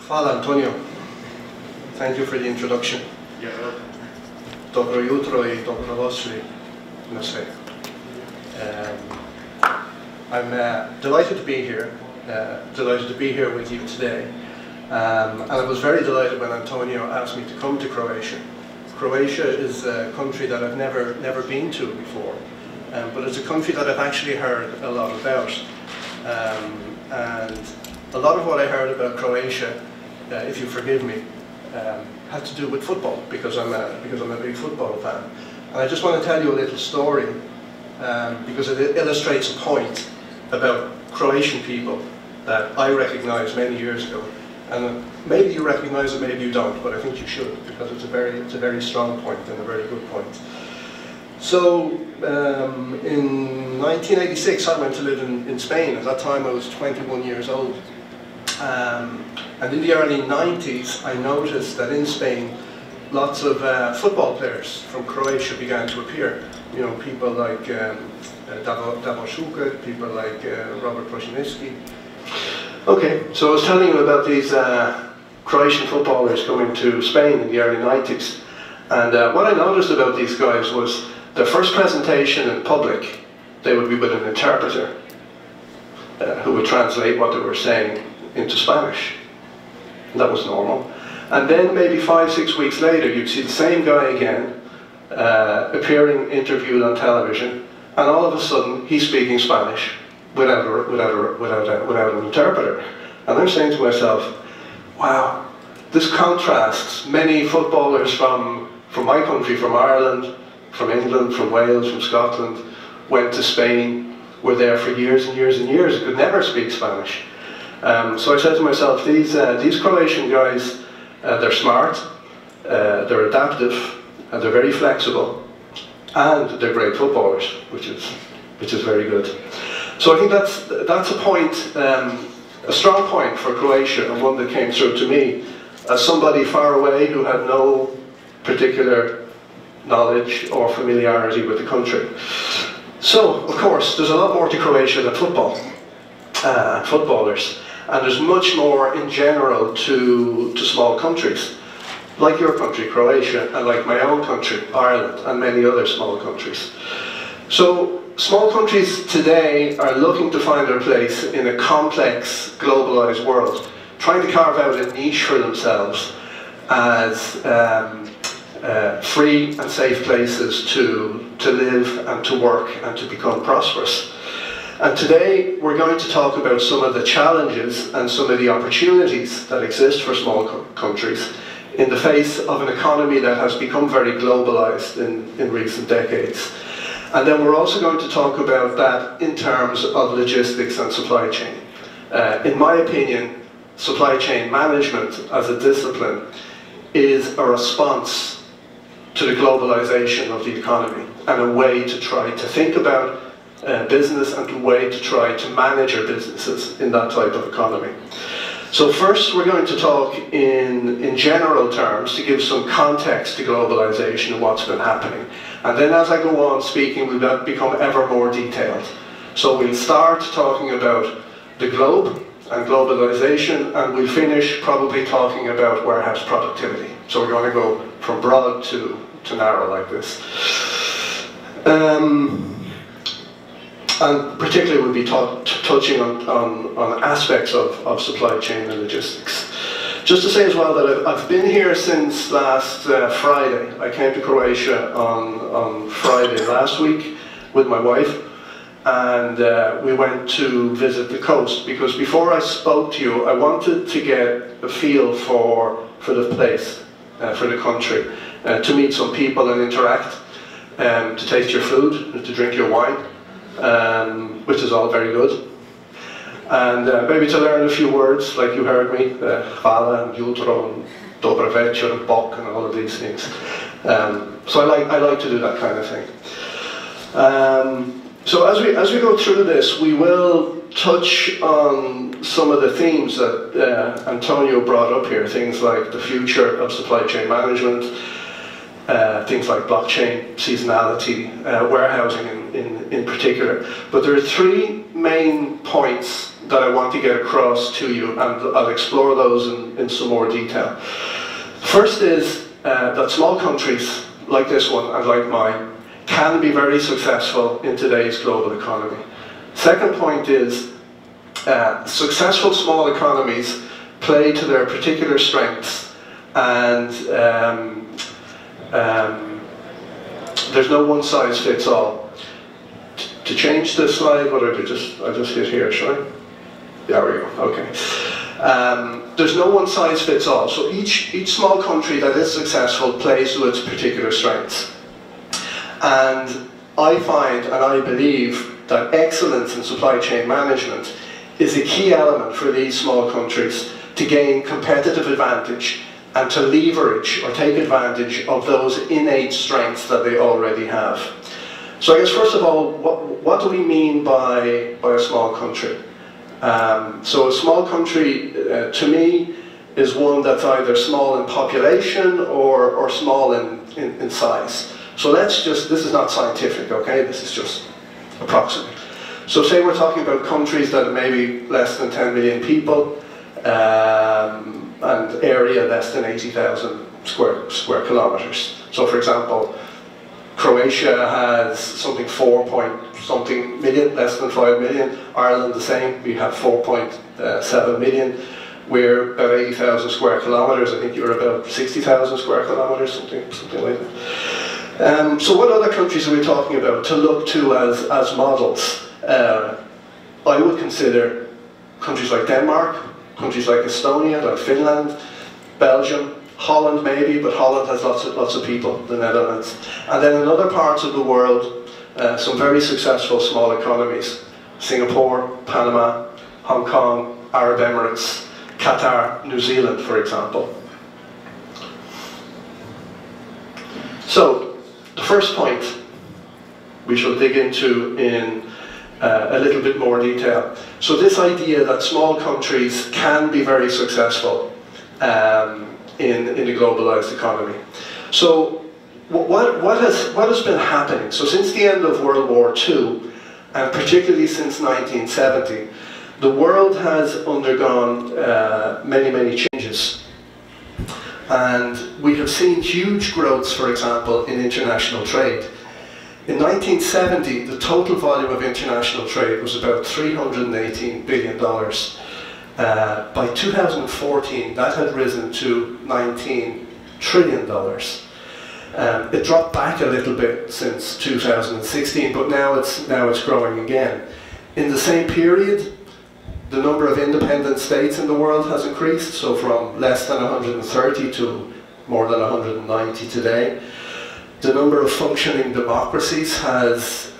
Hvala, Antonio. Thank you for the introduction. Dobro jutro I dobrodošli na sve. I'm delighted to be here. Delighted to be here with you today. And I was very delighted when Antonio asked me to come to Croatia. Croatia is a country that I've never been to before, but it's a country that I've actually heard a lot about. And a lot of what I heard about Croatia, if you forgive me, had to do with football, because I'm a big football fan. And I just want to tell you a little story, because it illustrates a point about Croatian people that I recognized many years ago. And maybe you recognize it, maybe you don't, but I think you should, because it's a very strong point and a very good point. So, in 1986 I went to live in Spain. At that time I was 21 years old. And in the early 90s I noticed that in Spain lots of football players from Croatia began to appear. You know, people like Daly, people like Robert Prosinecki. Okay, so I was telling you about these Croatian footballers coming to Spain in the early 90s. And what I noticed about these guys was their first presentation in public, they would be with an interpreter who would translate what they were saying into Spanish. And that was normal. And then maybe 5-6 weeks later, you'd see the same guy again, appearing interviewed on television, and all of a sudden he's speaking Spanish without an interpreter. And I'm saying to myself, wow, this contrasts. Many footballers from my country, from Ireland, from England, from Wales, from Scotland, went to Spain, were there for years and years and years, could never speak Spanish. So I said to myself, these Croatian guys, they're smart, they're adaptive, and they're very flexible, and they're great footballers, which is very good. So I think that's a point, a strong point for Croatia, and one that came through to me as somebody far away who had no particular knowledge or familiarity with the country. So, of course, there's a lot more to Croatia than football, footballers, and there's much more in general to small countries, like your country, Croatia, and like my own country, Ireland, and many other small countries. So, small countries today are looking to find their place in a complex, globalized world, trying to carve out a niche for themselves as free and safe places to live and to work and to become prosperous. And today we're going to talk about some of the challenges and some of the opportunities that exist for small countries in the face of an economy that has become very globalized in recent decades. And then we're also going to talk about that in terms of logistics and supply chain. In my opinion, supply chain management as a discipline is a response to the globalization of the economy, and a way to try to think about business and a way to try to manage our businesses in that type of economy. So first we're going to talk in general terms to give some context to globalization and what's been happening. And then as I go on speaking, we'll become ever more detailed. So we'll start talking about the globe and globalization, and we'll finish probably talking about warehouse productivity. So we're going to go from broad to narrow like this. And particularly we'll be touching on aspects of supply chain and logistics. Just to say as well that I've been here since last Friday. I came to Croatia on Friday last week with my wife, and we went to visit the coast, because before I spoke to you I wanted to get a feel for the place, for the country, to meet some people and interact, to taste your food, to drink your wine, which is all very good, and maybe to learn a few words, like you heard me, hvala and jutro and dobro večer and bok and all of these things. So I like to do that kind of thing. So as we go through this, we will touch on some of the themes that Antonio brought up here, things like the future of supply chain management, things like blockchain, seasonality, warehousing in particular. But there are three main points that I want to get across to you, and I'll explore those in some more detail. First is that small countries like this one and like mine can be very successful in today's global economy. Second point is successful small economies play to their particular strengths, and there's no one size fits all. To change the slide, what did I just hit here, should I? There we go, okay. There's no one size fits all, so each small country that is successful plays to its particular strengths. And I find, and I believe, that excellence in supply chain management is a key element for these small countries to gain competitive advantage and to leverage or take advantage of those innate strengths that they already have. So I guess first of all, what do we mean by a small country? So a small country, to me, is one that's either small in population or small in size. So let's just, this is not scientific, okay? This is just approximate. So say we're talking about countries that are maybe less than 10 million people, and area less than 80,000 square kilometers. So for example, Croatia has something 4-point-something million, less than 5 million. Ireland the same, we have 4.7 million. We're about 80,000 square kilometers. I think you're about 60,000 square kilometers, something like that. So what other countries are we talking about to look to as models? I would consider countries like Denmark, countries like Estonia, like Finland, Belgium, Holland maybe, but Holland has lots of people, the Netherlands. And then in other parts of the world, some very successful small economies. Singapore, Panama, Hong Kong, Arab Emirates, Qatar, New Zealand, for example. So, the first point we shall dig into in a little bit more detail. So this idea that small countries can be very successful in the globalized economy. So what has been happening? So since the end of World War II, and particularly since 1970, the world has undergone many changes. And we have seen huge growths, for example, in international trade. In 1970, the total volume of international trade was about $318 billion. By 2014, that had risen to $19 trillion. It dropped back a little bit since 2016, but now it's growing again. In the same period, the number of independent states in the world has increased, so from less than 130 to more than 190 today. The number of functioning democracies has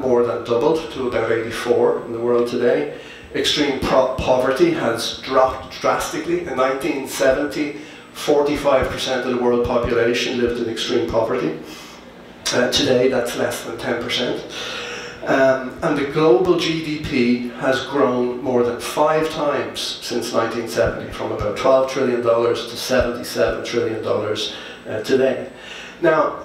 more than doubled to about 84 in the world today. Extreme poverty has dropped drastically. In 1970, 45% of the world population lived in extreme poverty. Today, that's less than 10%. And the global GDP has grown more than 5 times since 1970, from about $12 trillion to $77 trillion today. Now,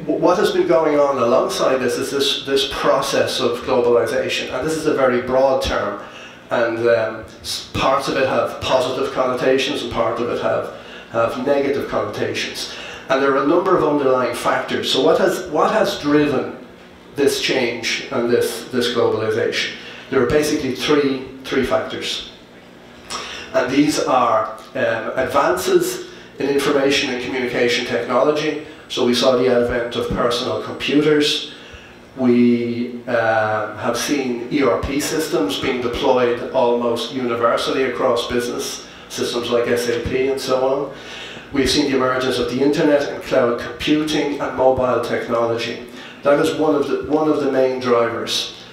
what has been going on alongside this is this process of globalization, and this is a very broad term, and parts of it have positive connotations and part of it have negative connotations. And there are a number of underlying factors. So what has driven this change and this globalization? There are basically three factors. And these are advances in information and communication technology. So we saw the advent of personal computers. We have seen ERP systems being deployed almost universally across business, systems like SAP and so on. We've seen the emergence of the internet and cloud computing and mobile technology. That is one of the main drivers.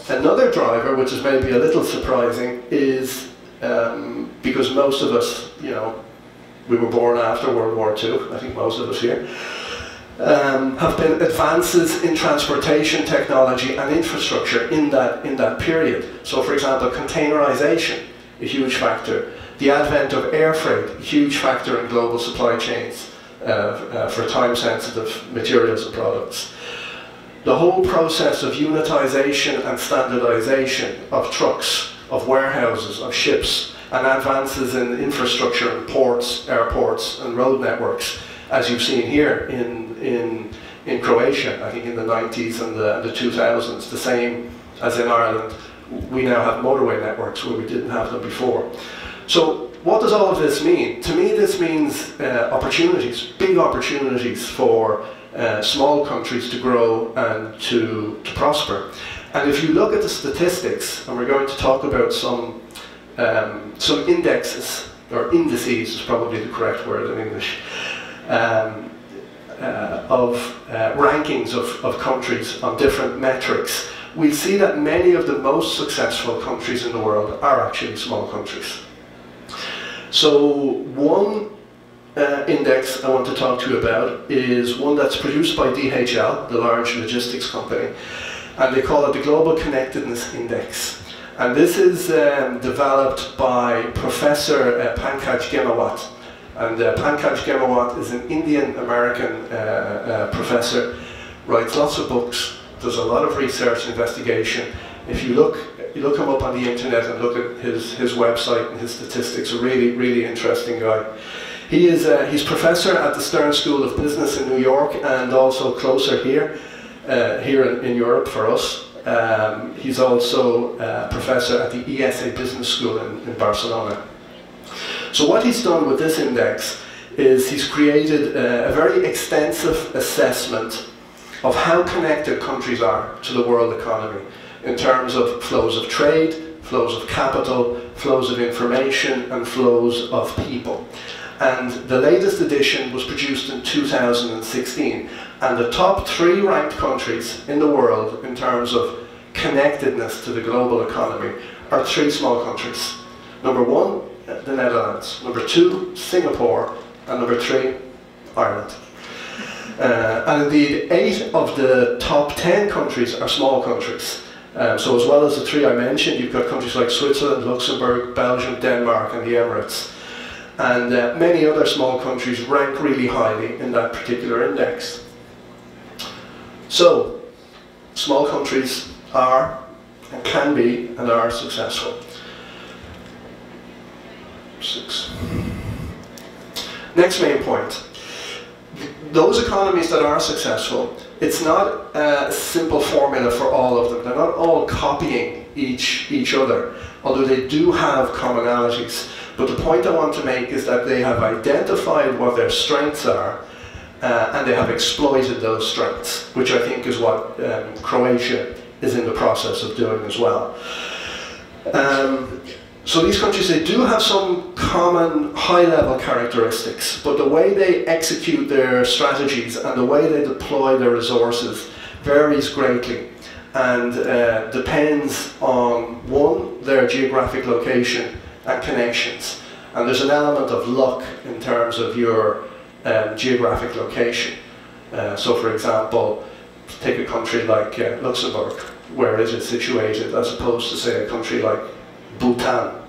Another driver, which is maybe a little surprising, is because most of us, we were born after World War II, I think most of us here, have been advances in transportation technology and infrastructure in that period. So for example, containerization, a huge factor. The advent of air freight, a huge factor in global supply chains for time-sensitive materials and products. The whole process of unitization and standardization of trucks, of warehouses, of ships, and advances in infrastructure and ports, airports, and road networks, as you've seen here in Croatia, I think in the 90s and the 2000s, the same as in Ireland. We now have motorway networks where we didn't have them before. So what does all of this mean? To me, this means opportunities, big opportunities for small countries to grow and to prosper. And if you look at the statistics, and we're going to talk about some indexes, or indices is probably the correct word in English, of rankings of countries on different metrics, we'll see that many of the most successful countries in the world are actually small countries. So one index I want to talk to you about is one that's produced by DHL, the large logistics company, and they call it the Global Connectedness Index. And this is developed by Professor Pankaj Ghemawat. And Pankaj Ghemawat is an Indian-American professor, writes lots of books, does a lot of research and investigation. If you look him up on the internet and look at his website and his statistics, a really, really interesting guy. He's professor at the Stern School of Business in New York, and also closer here in Europe for us. He's also professor at the ESA Business School in Barcelona. So what he's done with this index is he's created a very extensive assessment of how connected countries are to the world economy in terms of flows of trade, flows of capital, flows of information, and flows of people. And the latest edition was produced in 2016, and the top 3 ranked countries in the world in terms of connectedness to the global economy are 3 small countries. Number 1, the Netherlands. Number 2, Singapore. And number 3, Ireland. And indeed, 8 of the top 10 countries are small countries. So as well as the 3 I mentioned, you've got countries like Switzerland, Luxembourg, Belgium, Denmark, and the Emirates. And many other small countries rank really highly in that particular index. So, small countries are, and can be, and are successful. 6. Next main point. Those economies that are successful, it's not a simple formula for all of them. They're not all copying each other, although they do have commonalities. But the point I want to make is that they have identified what their strengths are, and they have exploited those strengths, which I think is what Croatia is in the process of doing as well. So these countries, they do have some common high-level characteristics, but the way they execute their strategies and the way they deploy their resources varies greatly, and depends on, 1, their geographic location and connections. And there's an element of luck in terms of your geographic location. So for example, take a country like Luxembourg, where it is situated, as opposed to say a country like Bhutan,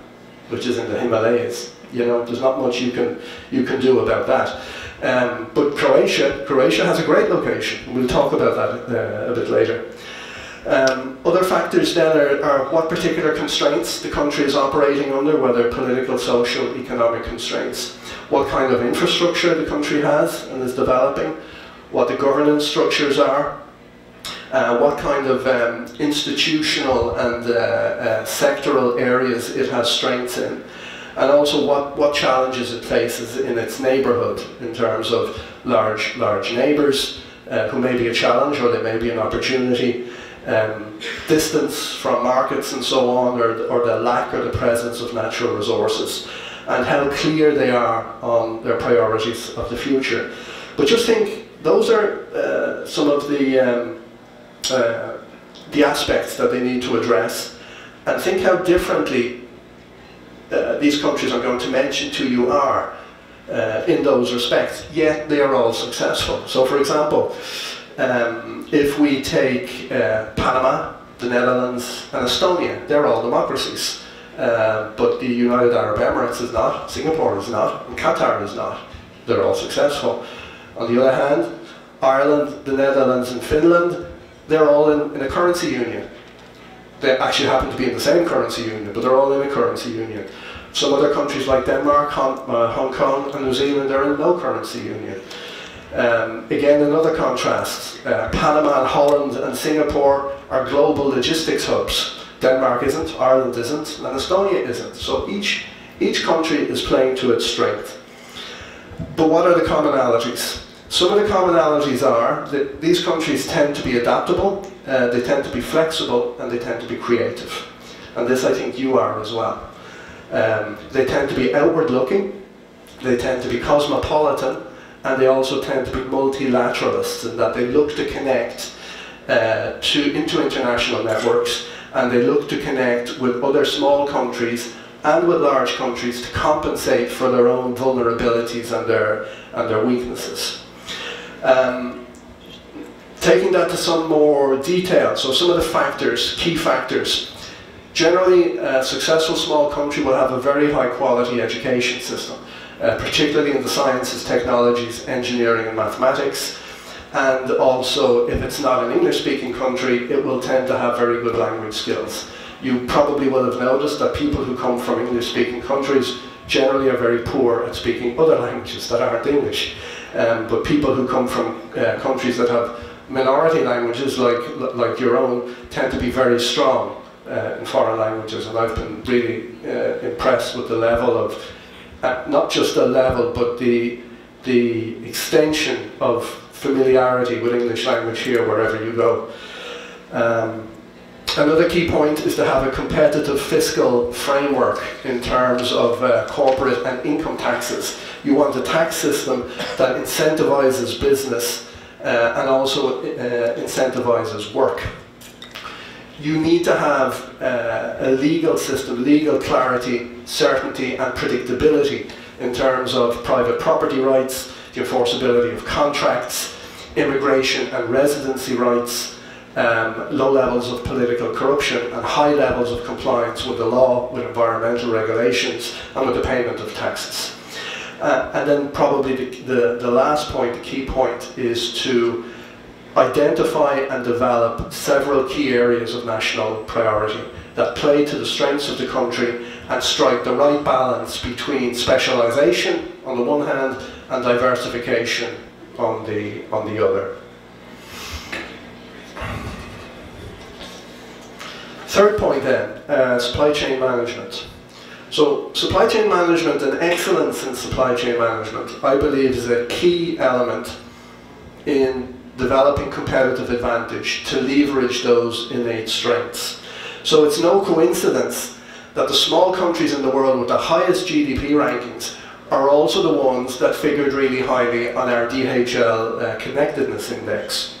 which is in the Himalayas. You know, there's not much you can do about that. But Croatia has a great location. We'll talk about that a bit later. Other factors then are what particular constraints the country is operating under, whether political, social, economic constraints, what kind of infrastructure the country has and is developing, what the governance structures are, what kind of institutional and sectoral areas it has strengths in, and also what challenges it faces in its neighbourhood in terms of large neighbours who may be a challenge or they may be an opportunity, distance from markets and so on, or the lack or the presence of natural resources, and how clear they are on their priorities of the future. But just think, those are some of the aspects that they need to address, and think how differently these countries I'm going to mention to you are in those respects, yet they are all successful. So for example, if we take Panama, the Netherlands and Estonia, they're all democracies, but the United Arab Emirates is not, Singapore is not, and Qatar is not. They're all successful. On the other hand, Ireland, the Netherlands and Finland, they're all in a currency union. They actually happen to be in the same currency union, but they're all in a currency union. Some other countries like Denmark, Hong Kong and New Zealand are in no currency union. Again, another contrast, Panama and Holland and Singapore are global logistics hubs. Denmark isn't, Ireland isn't, and Estonia isn't. So each country is playing to its strength. But what are the commonalities? Some of the commonalities are that these countries tend to be adaptable, they tend to be flexible, and they tend to be creative. And this I think you are as well. They tend to be outward looking, they tend to be cosmopolitan, and they also tend to be multilateralists in that they look to connect into international networks, and they look to connect with other small countries and with large countries to compensate for their own vulnerabilities and their weaknesses. Taking that to some more detail, so some of the factors, key factors. Generally, a successful small country will have a very high quality education system, particularly in the sciences, technologies, engineering and mathematics. And also, if it's not an English-speaking country, it will tend to have very good language skills. You probably will have noticed that people who come from English-speaking countries generally are very poor at speaking other languages that aren't English. But people who come from countries that have minority languages like your own tend to be very strong in foreign languages, and I've been really impressed with the level of, not just the level, but the extension of familiarity with English language here wherever you go. Another key point is to have a competitive fiscal framework in terms of corporate and income taxes. You want a tax system that incentivizes business and also incentivizes work. You need to have a legal system, legal clarity, certainty and predictability in terms of private property rights, the enforceability of contracts, immigration and residency rights, low levels of political corruption and high levels of compliance with the law, with environmental regulations and with the payment of taxes. And then probably the last point, the key point, is to identify and develop several key areas of national priority that play to the strengths of the country and strike the right balance between specialisation on the one hand and diversification on the other. Third point then, supply chain management. So supply chain management and excellence in supply chain management, I believe, is a key element in developing competitive advantage to leverage those innate strengths. So it's no coincidence that the small countries in the world with the highest GDP rankings are also the ones that figured really highly on our DHL Connectedness Index.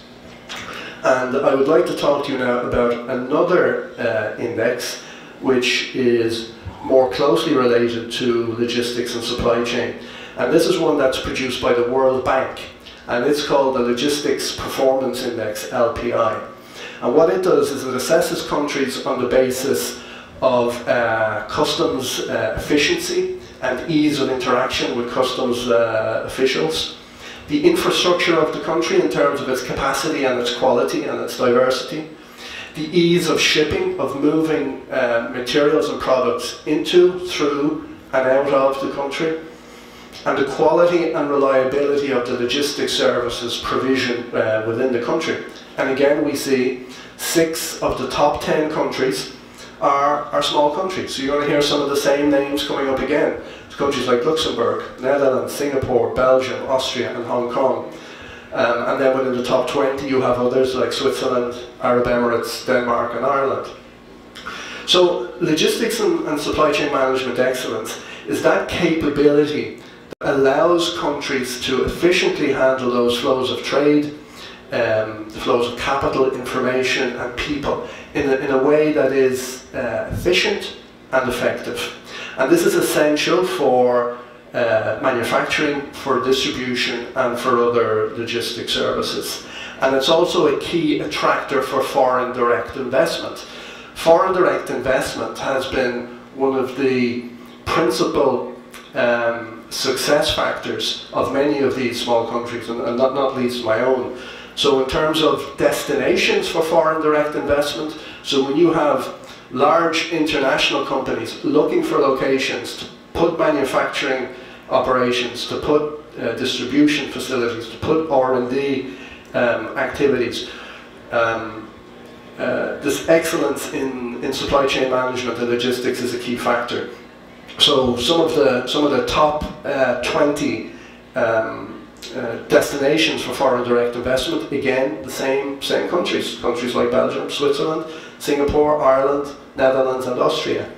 And I would like to talk to you now about another index which is more closely related to logistics and supply chain. And this is one that's produced by the World Bank, and it's called the Logistics Performance Index, LPI. And what it does is it assesses countries on the basis of customs efficiency and ease of interaction with customs officials, the infrastructure of the country in terms of its capacity and its quality and its diversity, the ease of shipping, of moving materials and products into, through and out of the country, and the quality and reliability of the logistics services provision within the country. And again, we see 6 of the top 10 countries are small countries. So you're going to hear some of the same names coming up again. Countries like Luxembourg, Netherlands, Singapore, Belgium, Austria and Hong Kong. And then within the top 20 you have others like Switzerland, Arab Emirates, Denmark and Ireland. So logistics and supply chain management excellence is that capability that allows countries to efficiently handle those flows of trade, the flows of capital, information and people in a way that is efficient and effective. And this is essential for manufacturing, for distribution and for other logistic services. And it's also a key attractor for foreign direct investment. Foreign direct investment has been one of the principal success factors of many of these small countries, and not least my own. So in terms of destinations for foreign direct investment, so when you have large international companies looking for locations to put manufacturing operations, to put distribution facilities, to put R&D activities, this excellence in supply chain management and logistics is a key factor. So some of the top 20 destinations for foreign direct investment, again the same countries like Belgium, Switzerland, Singapore, Ireland, Netherlands and Austria.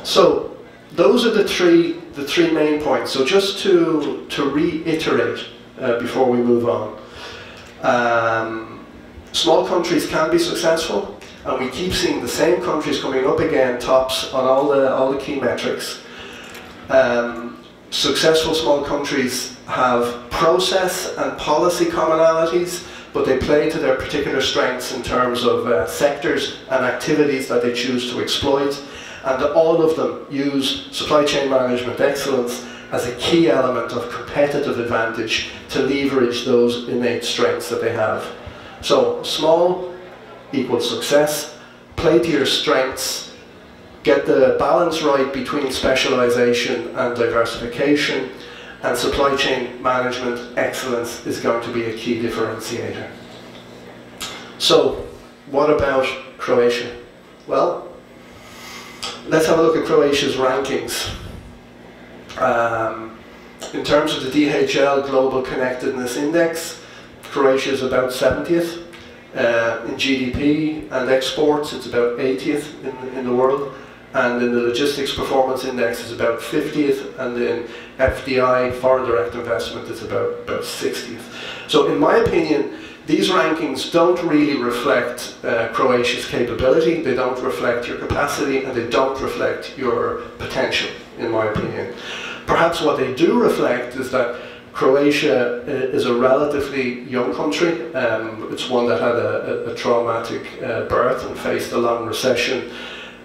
So those are the three main points. So just to reiterate before we move on, small countries can be successful, and we keep seeing the same countries coming up again tops on all the key metrics. Successful small countries have process and policy commonalities, but they play to their particular strengths in terms of sectors and activities that they choose to exploit, and all of them use supply chain management excellence as a key element of competitive advantage to leverage those innate strengths that they have. So small equals success, play to your strengths, get the balance right between specialization and diversification, and supply chain management excellence is going to be a key differentiator. So what about Croatia? Well, let's have a look at Croatia's rankings. In terms of the DHL Global Connectedness Index, Croatia is about 70th. In GDP and exports, it's about 80th in the world. And in the Logistics Performance Index, it's about 50th. And in FDI, Foreign Direct Investment, it's about 60th. So in my opinion, these rankings don't really reflect Croatia's capability, they don't reflect your capacity, and they don't reflect your potential, in my opinion. Perhaps what they do reflect is that Croatia is a relatively young country. It's one that had a traumatic birth and faced a long recession,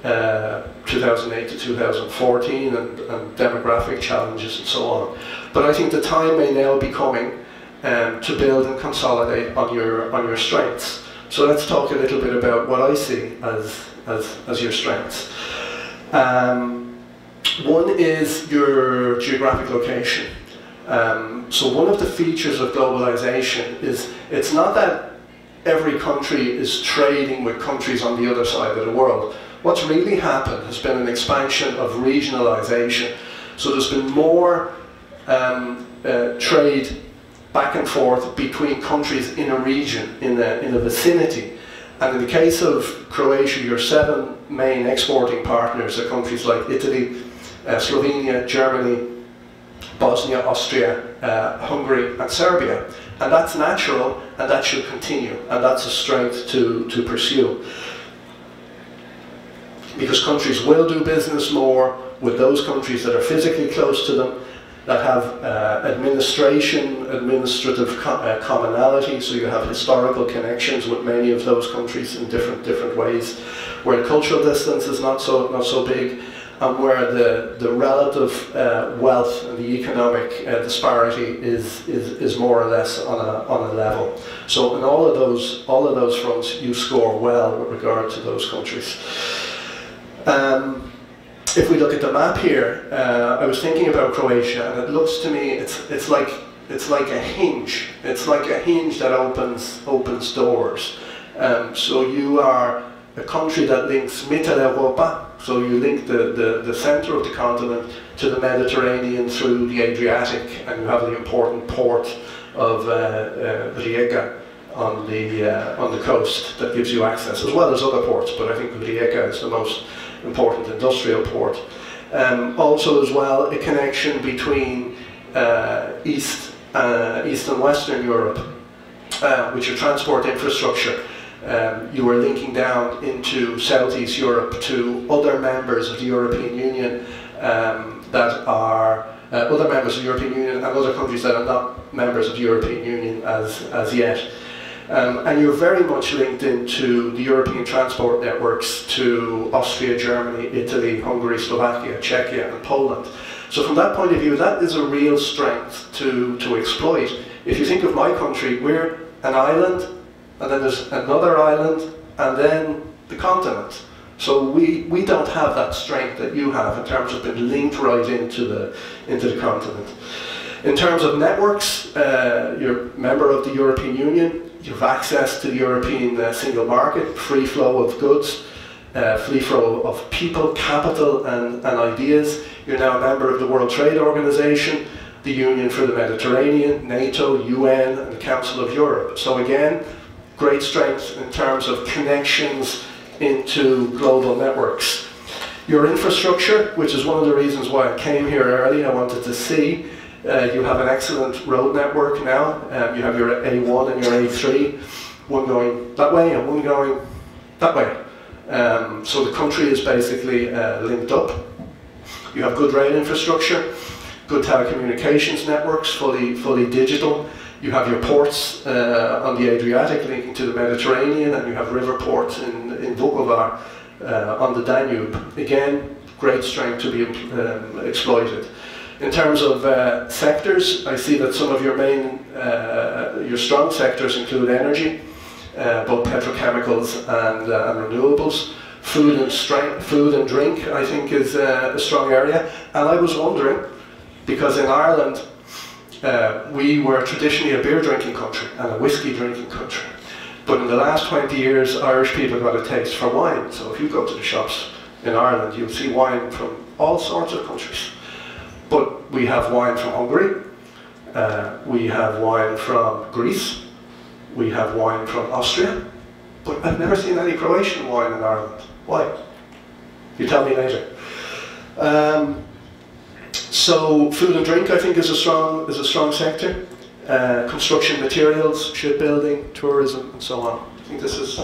2008 to 2014, and demographic challenges and so on. But I think the time may now be coming to build and consolidate on your strengths. So let's talk a little bit about what I see as your strengths. One is your geographic location. So one of the features of globalization is it's not that every country is trading with countries on the other side of the world. What's really happened has been an expansion of regionalization. So there's been more trade back and forth between countries in a region, in a vicinity. And in the case of Croatia, your 7 main exporting partners are countries like Italy, Slovenia, Germany, Bosnia, Austria, Hungary and Serbia. And that's natural, and that should continue, and that's a strength to pursue. Because countries will do business more with those countries that are physically close to them, that have administrative commonality, so you have historical connections with many of those countries in different ways, where the cultural distance is not so big, and where the relative wealth and the economic disparity is more or less on a level. So in all of those fronts, you score well with regard to those countries. If we look at the map here, I was thinking about Croatia, and it looks to me it's like a hinge. It's like a hinge that opens doors. So you are a country that links Mitteleuropa, so you link the center of the continent to the Mediterranean through the Adriatic, and you have the important port of Rijeka on the coast that gives you access, as well as other ports, but I think Rijeka is the most important industrial port. Also as well, a connection between East and Western Europe, with your transport infrastructure. You are linking down into Southeast Europe to other members of the European Union that are other members of the European Union and other countries that are not members of the European Union as yet. And you're very much linked into the European transport networks to Austria, Germany, Italy, Hungary, Slovakia, Czechia and Poland. So from that point of view, that is a real strength to exploit. If you think of my country, we're an island, and then there's another island, and then the continent. So we don't have that strength that you have in terms of being linked right into the continent. In terms of networks, you're a member of the European Union, you have access to the European single market, free flow of goods, free flow of people, capital and ideas. You're now a member of the World Trade Organization, the Union for the Mediterranean, NATO, UN and the Council of Europe. So again, great strength in terms of connections into global networks. Your infrastructure, which is one of the reasons why I came here early, I wanted to see. You have an excellent road network now. You have your A1 and your A3, one going that way and one going that way. So the country is basically linked up. You have good rail infrastructure, good telecommunications networks, fully digital. You have your ports on the Adriatic linking to the Mediterranean, and you have river ports in Vukovar on the Danube. Again, great strength to be exploited. In terms of sectors, I see that some of your main, your strong sectors include energy, both petrochemicals and renewables. Food and drink, I think, is a strong area. And I was wondering, because in Ireland, we were traditionally a beer drinking country and a whiskey drinking country. But in the last 20 years, Irish people got a taste for wine. So if you go to the shops in Ireland, you'll see wine from all sorts of countries. But we have wine from Hungary, we have wine from Greece, we have wine from Austria, but I've never seen any Croatian wine in Ireland. Why? You tell me later. So food and drink, I think, is a strong sector. Construction materials, shipbuilding, tourism, and so on. I think this is.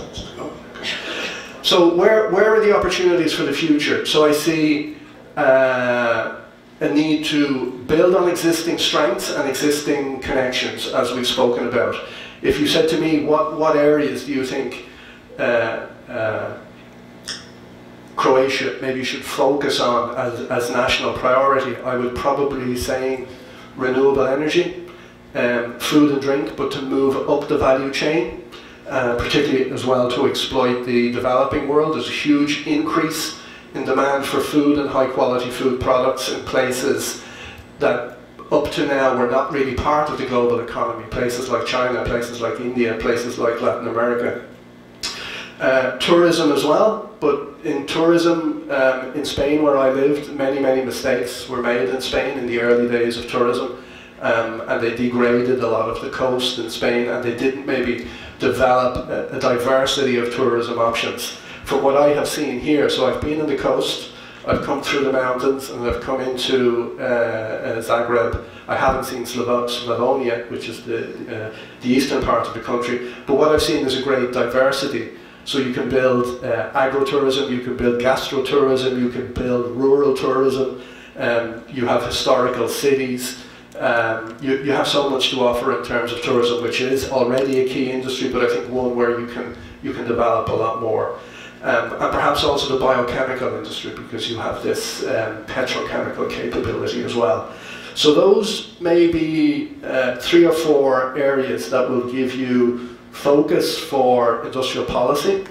So where are the opportunities for the future? So I see a need to build on existing strengths and existing connections, as we've spoken about. If you said to me, what areas do you think Croatia maybe should focus on as national priority, I would probably be saying renewable energy, food and drink, but to move up the value chain, particularly as well to exploit the developing world. There's a huge increase in demand for food and high quality food products in places that up to now were not really part of the global economy. Places like China, places like India, places like Latin America. Tourism as well, but in tourism, in Spain where I lived, many mistakes were made in Spain in the early days of tourism, and they degraded a lot of the coast in Spain, and they didn't maybe develop a diversity of tourism options. From what I have seen here, so I've been on the coast, I've come through the mountains, and I've come into Zagreb. I haven't seen Slavonia, which is the eastern part of the country, but what I've seen is a great diversity. So you can build agro-tourism, you can build gastro-tourism, you can build rural tourism, you have historical cities, you have so much to offer in terms of tourism, which is already a key industry, but I think one where you can develop a lot more. And perhaps also the biochemical industry, because you have this petrochemical capability as well. So those may be 3 or 4 areas that will give you focus for industrial policy,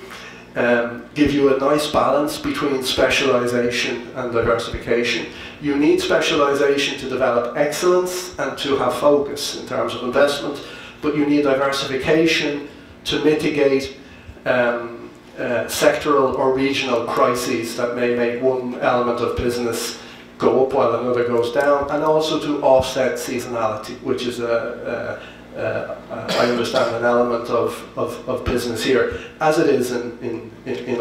give you a nice balance between specialization and diversification. You need specialization to develop excellence and to have focus in terms of investment, but you need diversification to mitigate sectoral or regional crises that may make one element of business go up while another goes down, and also to offset seasonality, which is I understand an element of business here, as it is in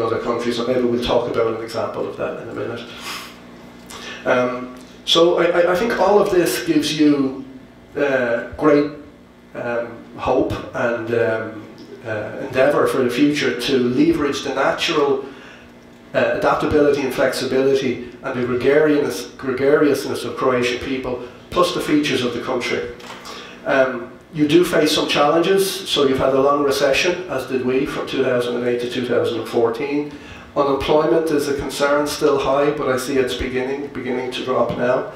other countries, and maybe we'll talk about an example of that in a minute. So I think all of this gives you great hope and endeavour for the future to leverage the natural adaptability and flexibility and the gregariousness of Croatian people, plus the features of the country. You do face some challenges, so you've had a long recession, as did we, from 2008 to 2014. Unemployment is a concern, still high, but I see it's beginning to drop now.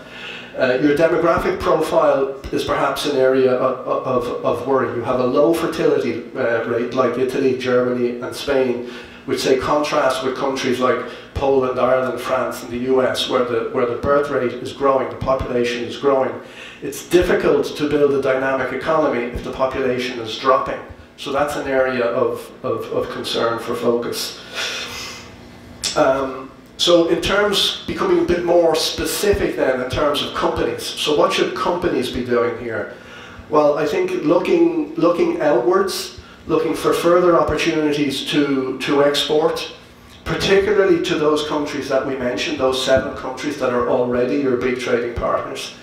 Your demographic profile is perhaps an area of worry. You have a low fertility rate like Italy, Germany and Spain, which say contrast with countries like Poland, Ireland, France and the US, where the birth rate is growing, the population is growing. It's difficult to build a dynamic economy if the population is dropping. So that's an area of concern for focus. So in terms, becoming a bit more specific then in terms of companies. So what should companies be doing here? Well, I think looking outwards, looking for further opportunities to export, particularly to those countries that we mentioned, those 7 countries that are already your big trading partners.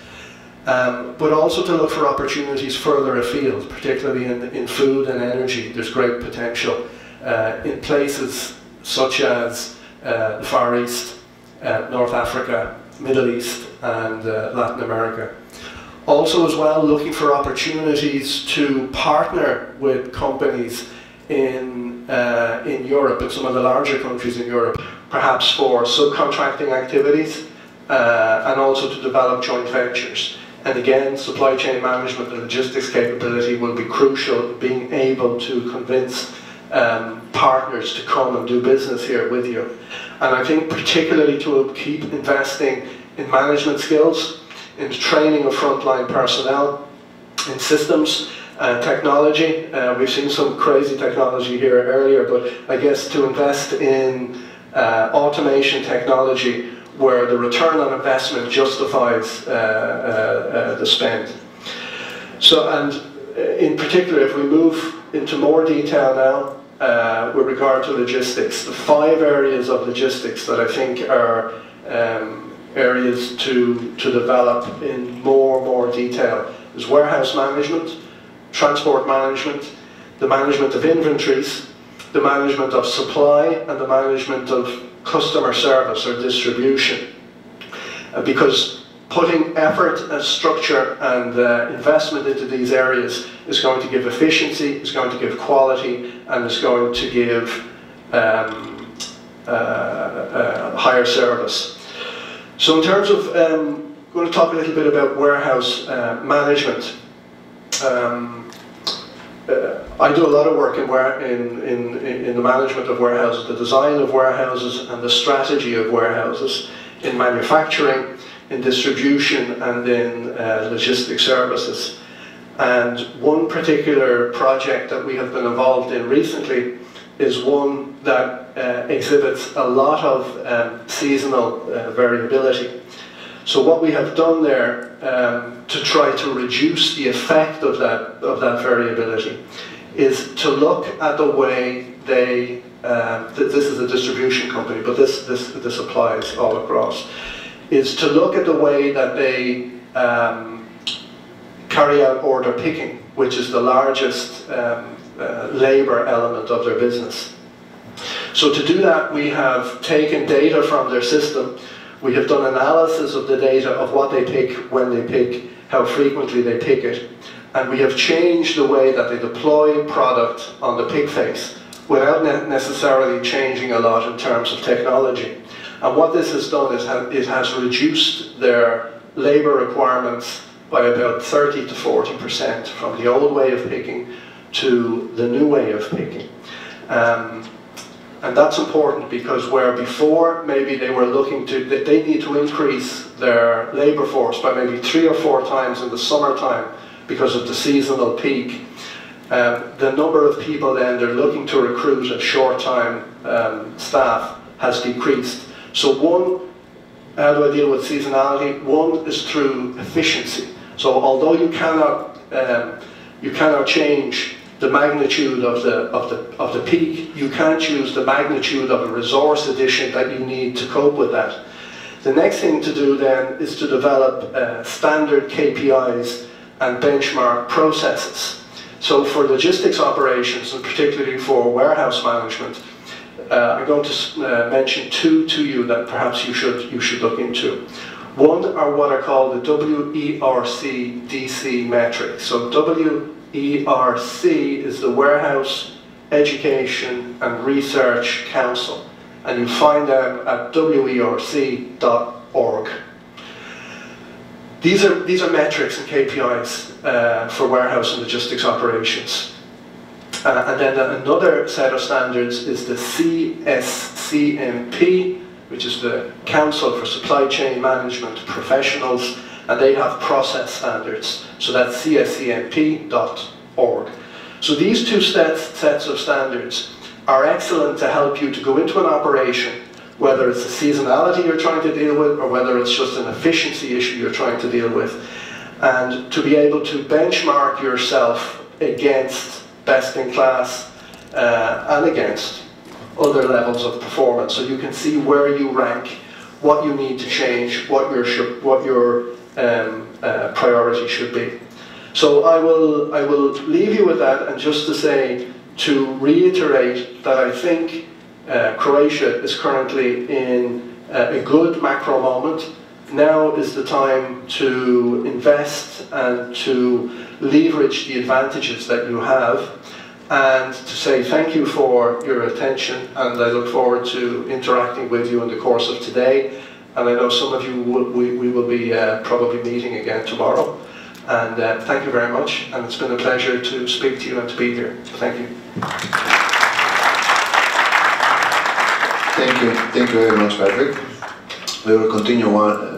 But also to look for opportunities further afield, particularly in food and energy. There's great potential in places such as the Far East, North Africa, Middle East and Latin America. Also as well, looking for opportunities to partner with companies in Europe, in some of the larger countries in Europe, perhaps for subcontracting activities and also to develop joint ventures. And again, supply chain management and logistics capability will be crucial in being able to convince partners to come and do business here with you. And I think particularly to keep investing in management skills, in the training of frontline personnel, in systems, technology. We've seen some crazy technology here earlier, but I guess to invest in automation technology where the return on investment justifies the spend. So, and in particular, if we move into more detail now with regard to logistics, the 5 areas of logistics that I think are areas to develop in more detail is warehouse management, transport management, the management of inventories, the management of supply and the management of customer service or distribution. Because putting effort and structure and investment into these areas is going to give efficiency, is going to give quality and is going to give higher service. So in terms of, I'm going to talk a little bit about warehouse management. I do a lot of work in the management of warehouses, the design of warehouses and the strategy of warehouses in manufacturing, in distribution and in logistics services. And one particular project that we have been involved in recently is one that exhibits a lot of seasonal variability. So what we have done there to try to reduce the effect of that variability is to look at the way they, this is a distribution company, but this applies all across, is to look at the way that they carry out order picking, which is the largest labour element of their business. So to do that, we have taken data from their system. We have done analysis of the data of what they pick, when they pick, how frequently they pick it, and we have changed the way that they deploy product on the pick face without necessarily changing a lot in terms of technology. And what this has done is it has reduced their labour requirements by about 30 to 40% from the old way of picking to the new way of picking. And that's important because where before maybe they were looking to, they need to increase their labour force by maybe 3 or 4 times in the summertime because of the seasonal peak. The number of people then they're looking to recruit at short-time staff has decreased. So one, how do I deal with seasonality? One is through efficiency. So although you cannot change the magnitude of the peak, you can't choose the magnitude of a resource addition that you need to cope with that. The next thing to do then is to develop standard KPIs and benchmark processes. So for logistics operations, and particularly for warehouse management, I'm going to mention 2 to you that perhaps you should look into. One are what are called the WERC DC metrics. So W WERC is the Warehouse Education and Research Council, and you find them at werc.org. These are metrics and KPIs for warehouse and logistics operations. And then another set of standards is the CSCMP, which is the Council for Supply Chain Management Professionals, and they have process standards. So that's cscmp.org. So these two sets of standards are excellent to help you to go into an operation, whether it's a seasonality you're trying to deal with or whether it's just an efficiency issue you're trying to deal with, and to be able to benchmark yourself against best in class and against other levels of performance, so you can see where you rank, what you need to change, what your priority should be. So I will leave you with that, and just to say, to reiterate that I think Croatia is currently in a good macro moment. Now is the time to invest and to leverage the advantages that you have, and to say thank you for your attention, and I look forward to interacting with you in the course of today. And I know some of you we will be probably meeting again tomorrow. And thank you very much, and it's been a pleasure to speak to you and to be here. Thank you. Thank you very much, Patrick. We will continue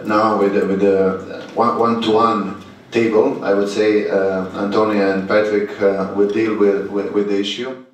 now with the one-to-one table. I would say Antonia and Patrick will deal with the issue.